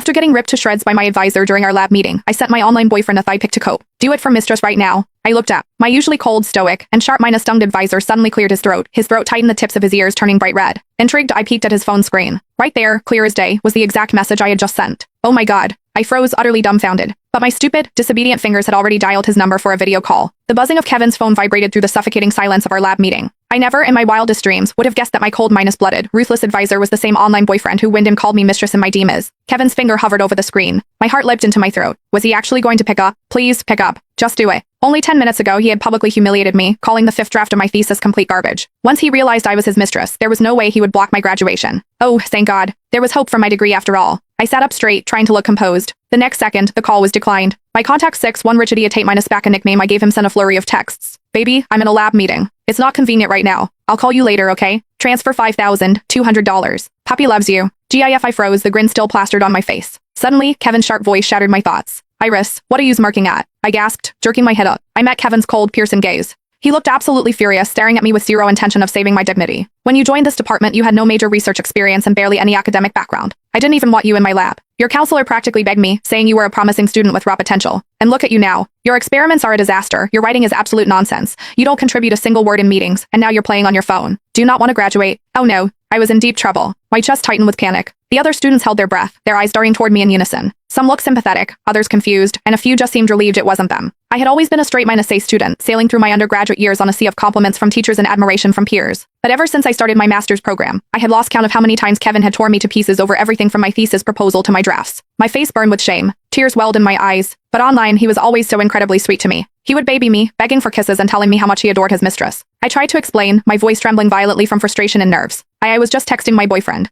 After getting ripped to shreds by my advisor during our lab meeting, I sent my online boyfriend a thigh pic to cope. Do it for mistress right now. I looked up. My usually cold, stoic, and sharp-stoned advisor suddenly cleared his throat tightened, the tips of his ears turning bright red. Intrigued, I peeked at his phone screen. Right there, clear as day, was the exact message I had just sent. Oh my god. I froze, utterly dumbfounded. But my stupid, disobedient fingers had already dialed his number for a video call. The buzzing of Kevin's phone vibrated through the suffocating silence of our lab meeting. I never, in my wildest dreams, would have guessed that my cold-blooded, ruthless advisor was the same online boyfriend who winged and called me mistress in my DMs. Kevin's finger hovered over the screen. My heart leapt into my throat. Was he actually going to pick up? Please, pick up. Just do it. Only 10 minutes ago he had publicly humiliated me, calling the 5th draft of my thesis complete garbage. Once he realized I was his mistress, there was no way he would block my graduation. Oh, thank God. There was hope for my degree after all. I sat up straight, trying to look composed. The next second, the call was declined. My contact 6-1 Richardia Tate minus back a nickname I gave him sent a flurry of texts. Baby, I'm in a lab meeting. It's not convenient right now. I'll call you later, okay? Transfer $5,200. Puppy loves you. GIF, I froze, the grin still plastered on my face. Suddenly, Kevin's sharp voice shattered my thoughts. Iris, what are you smirking at? I gasped, jerking my head up. I met Kevin's cold, piercing gaze. He looked absolutely furious, staring at me with zero intention of saving my dignity. When you joined this department, you had no major research experience and barely any academic background. I didn't even want you in my lab. Your counselor practically begged me, saying you were a promising student with raw potential. And look at you now. Your experiments are a disaster, your writing is absolute nonsense. You don't contribute a single word in meetings, and now you're playing on your phone. Do you not want to graduate? Oh no. I was in deep trouble. My chest tightened with panic. The other students held their breath, their eyes darting toward me in unison. Some looked sympathetic, others confused, and a few just seemed relieved it wasn't them. I had always been a straight-A student, sailing through my undergraduate years on a sea of compliments from teachers and admiration from peers. But ever since I started my master's program, I had lost count of how many times Kevin had torn me to pieces over everything from my thesis proposal to my drafts. My face burned with shame. Tears welled in my eyes. But online, he was always so incredibly sweet to me. He would baby me, begging for kisses and telling me how much he adored his mistress. I tried to explain, my voice trembling violently from frustration and nerves. I was just texting my boyfriend.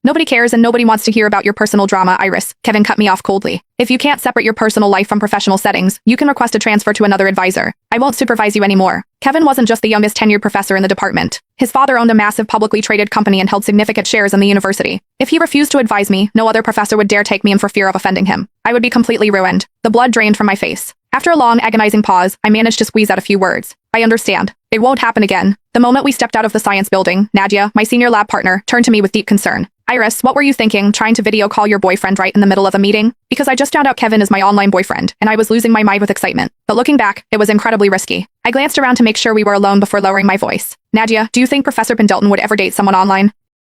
Nobody cares and nobody wants to hear about your personal drama, Iris. Kevin cut me off coldly. If you can't separate your personal life from professional settings, you can request a transfer to another advisor. I won't supervise you anymore. Kevin wasn't just the youngest tenured professor in the department. His father owned a massive publicly traded company and held significant shares in the university. If he refused to advise me, no other professor would dare take me in for fear of offending him. I would be completely ruined. The blood drained from my face. After a long, agonizing pause, I managed to squeeze out a few words. I understand. It won't happen again. The moment we stepped out of the science building, Nadia, my senior lab partner, turned to me with deep concern. Iris, what were you thinking, trying to video call your boyfriend right in the middle of a meeting? Because I just found out Kevin is my online boyfriend, and I was losing my mind with excitement. But looking back, it was incredibly risky. I glanced around to make sure we were alone before lowering my voice. Nadia, do you think Professor Pendleton would ever date someone online?